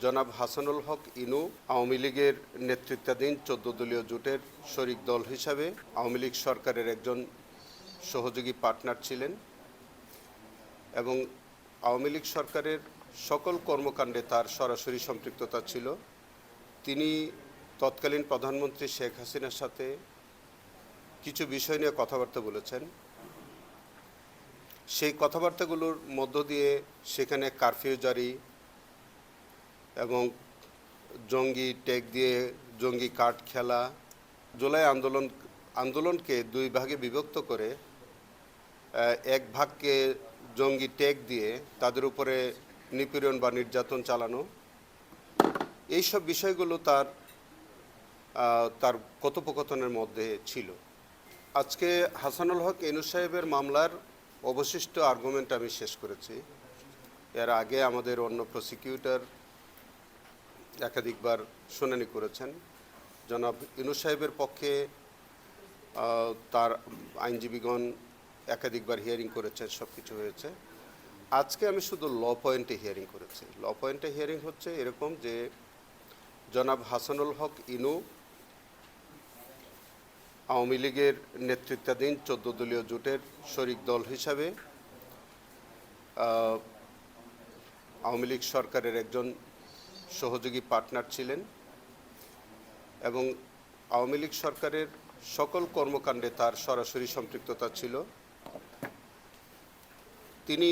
জনাব হাসানুল হক ইনু আওয়ামী লীগের নেতৃত্বাধীন ১৪ দলীয় জোটের শরিক দল হিসাবে আওয়ামী লীগ সরকারের একজন সহযোগী পার্টনার ছিলেন এবং আওয়ামী লীগ সরকারের সকল কর্মকাণ্ডে তার সরাসরি সম্পৃক্ততা ছিল। তিনি তৎকালীন প্রধানমন্ত্রী শেখ হাসিনার সাথে কিছু বিষয় নিয়ে কথাবার্তা বলেছেন। সেই কথাবার্তাগুলোর মধ্য দিয়ে সেখানে কারফিউ জারি এবং জঙ্গি ট্যাগ দিয়ে জঙ্গি কার্ড খেলা, জুলাই আন্দোলনকে দুই ভাগে বিভক্ত করে এক ভাগকে জঙ্গি ট্যাগ দিয়ে তাদের উপরে নিপীড়ন বা নির্যাতন চালানো, এইসব বিষয়গুলো তার কথোপকথনের মধ্যে ছিল। আজকে হাসানুল হক ইনু সাহেবের মামলার অবশিষ্ট আর্গুমেন্ট আমি শেষ করেছি। এর আগে আমাদের অন্য প্রসিকিউটর একাধিকবার শুনানি করেছেন। জনাব ইনু সাহেবের পক্ষে তার আইনজীবীগণ একাধিকবার হিয়ারিং করেছেন, সব কিছু হয়েছে। আজকে আমি শুধু ল পয়েন্টে হিয়ারিং করেছি। ল পয়েন্টে হিয়ারিং হচ্ছে এরকম যে জনাব হাসানুল হক ইনু আওয়ামী লীগের নেতৃত্বাধীন ১৪ দলীয় জোটের শরিক দল হিসাবে আওয়ামী লীগ সরকারের একজন সহযোগী পার্টনার ছিলেন এবং আওয়ামী লীগ সরকারের সকল কর্মকাণ্ডে তার সরাসরি সম্পৃক্ততা ছিল। তিনি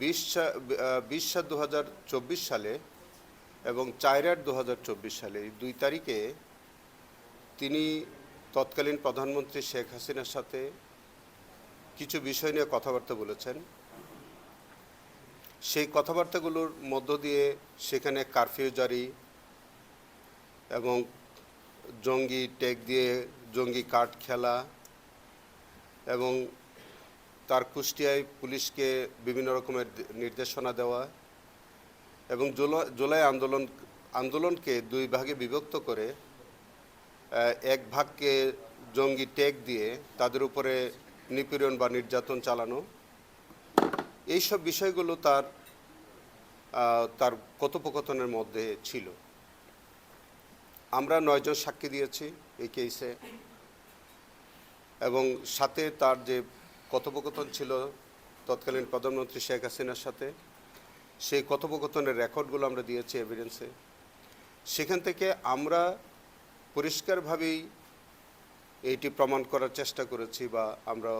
২০/৭/২০২৪ সালে এবং ৪/৮/২০২৪ সালে এই ২ তারিখে তিনি তৎকালীন প্রধানমন্ত্রী শেখ হাসিনার সাথে কিছু বিষয় নিয়ে কথাবার্তা বলেছেন। সেই কথাবার্তাগুলোর মধ্য দিয়ে সেখানে কারফিউ জারি এবং জঙ্গি ট্যাগ দিয়ে জঙ্গি কার্ড খেলা এবং তার কুষ্টিয়ায় পুলিশকে বিভিন্ন রকমের নির্দেশনা দেওয়া এবং জুলাই আন্দোলনকে দুই ভাগে বিভক্ত করে এক ভাগকে জঙ্গি ট্যাগ দিয়ে তাদের উপরে নিপীড়ন বা নির্যাতন চালানো, এইসব বিষয়গুলো তার কথোপকথনের মধ্যে ছিল। আমরা ৯ জন সাক্ষী দিয়েছি এই কেসে এবং সাথে তার যে কথোপকথন ছিল তৎকালীন প্রধানমন্ত্রী শেখ হাসিনার সাথে, সেই কথোপকথনের রেকর্ডগুলো আমরা দিয়েছি এভিডেন্সে। সেখান থেকে আমরা পরিষ্কারভাবেই এইটি প্রমাণ করার চেষ্টা করেছি বা আমরা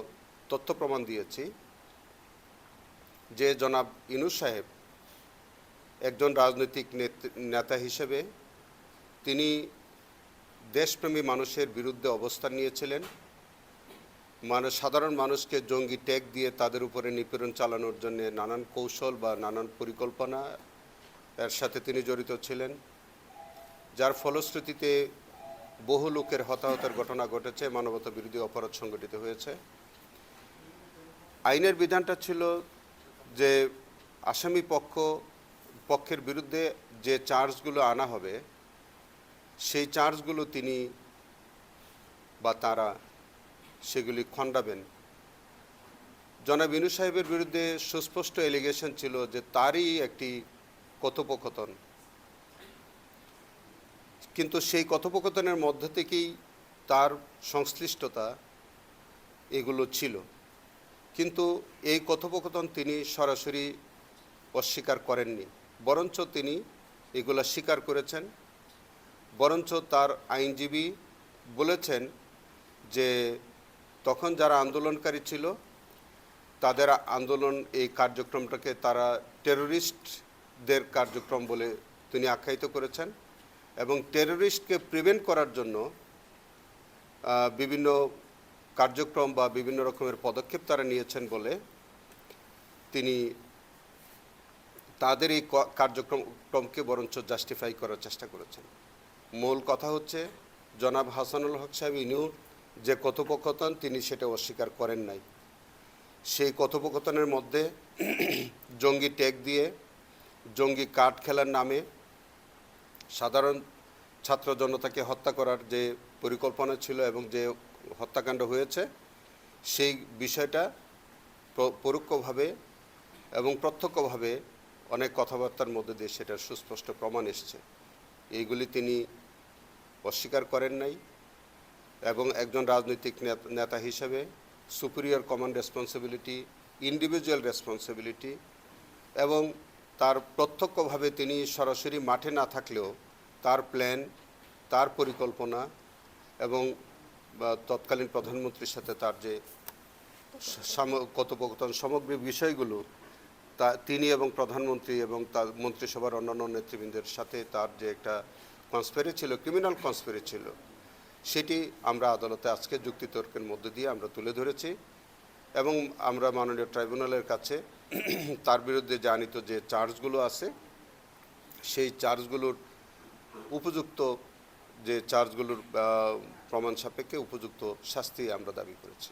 তথ্য প্রমাণ দিয়েছি যে জনাব ইনু সাহেব একজন রাজনৈতিক নেতা হিসেবে তিনি দেশপ্রেমী মানুষের বিরুদ্ধে অবস্থান নিয়েছিলেন। সাধারণ মানুষকে জঙ্গি ট্যাগ দিয়ে তাদের উপরে নিপীড়ন চালানোর জন্য নানান কৌশল বা নানান পরিকল্পনা এর সাথে তিনি জড়িত ছিলেন, যার ফলশ্রুতিতে বহু লোকের হতাহতের ঘটনা ঘটেছে, মানবতা বিরোধী অপরাধ সংগঠিত হয়েছে। আইনের বিধানটা ছিল যে আসামি পক্ষের বিরুদ্ধে যে চার্জগুলো আনা হবে সেই চার্জগুলো তিনি বা তারা সেগুলি খণ্ডাবেন। জনাব ইনু সাহেবের বিরুদ্ধে সুস্পষ্ট এলিগেশন ছিল যে তারই একটি কথোপকথন, কিন্তু সেই কথোপকথনের মধ্য থেকেই তার সংশ্লিষ্টতা এগুলো ছিল। কিন্তু এই কথোপকথন তিনি সরাসরি অস্বীকার করেননি, বরঞ্চ তিনি এগুলা স্বীকার করেছেন। বরঞ্চ তার আইনজীবী বলেছেন যে তখন যারা আন্দোলনকারী ছিল তাদের এই কার্যক্রমটাকে তারা টেরোরিস্টদের কার্যক্রম বলে তিনি আখ্যায়িত করেছেন এবং টেরোরিস্টকে প্রিভেন্ট করার জন্য বিভিন্ন কার্যক্রম বা বিভিন্ন রকমের পদক্ষেপ তারা নিয়েছেন বলে তিনি তাদের এই কার্যক্রমকে বরঞ্চ জাস্টিফাই করার চেষ্টা করেছেন। মূল কথা হচ্ছে জনাব হাসানুল হক সাহেব ইনুর যে কথোপকথন তিনি সেটা অস্বীকার করেন নাই। সেই কথোপকথনের মধ্যে জঙ্গি ট্যাগ দিয়ে জঙ্গি কার্ড খেলার নামে সাধারণ ছাত্র জনতাকে হত্যা করার যে পরিকল্পনা ছিল এবং যে হত্যাকাণ্ড হয়েছে সেই বিষয়টা পরোক্ষভাবে এবং প্রত্যক্ষভাবে অনেক কথাবার্তার মধ্যে দিয়ে সেটার সুস্পষ্ট প্রমাণ এসছে। এইগুলি তিনি অস্বীকার করেন নাই এবং একজন রাজনৈতিক নেতা হিসেবে superior command responsibility, individual responsibility এবং তার প্রত্যক্ষভাবে তিনি সরাসরি মাঠে না থাকলেও তার প্ল্যান, তার পরিকল্পনা এবং তৎকালীন প্রধানমন্ত্রীর সাথে তার যে কথোপকথন সামগ্রিক বিষয়গুলো তা তিনি এবং প্রধানমন্ত্রী এবং তার মন্ত্রিসভার অন্যান্য নেতৃবৃন্দের সাথে তার যে একটা কনস্পিরেসি ছিল, ক্রিমিনাল কনস্পিরেসি ছিল, সেটি আমরা আদালতে আজকে যুক্তিতর্কের মধ্য দিয়ে আমরা তুলে ধরেছি এবং আমরা মাননীয় ট্রাইব্যুনালের কাছে তার বিরুদ্ধে যে আনীত যে চার্জগুলো আছে সেই চার্জগুলোর উপযুক্ত যে চার্জগুলোর প্রমাণ সাপেক্ষে উপযুক্ত শাস্তি আমরা দাবি করেছি।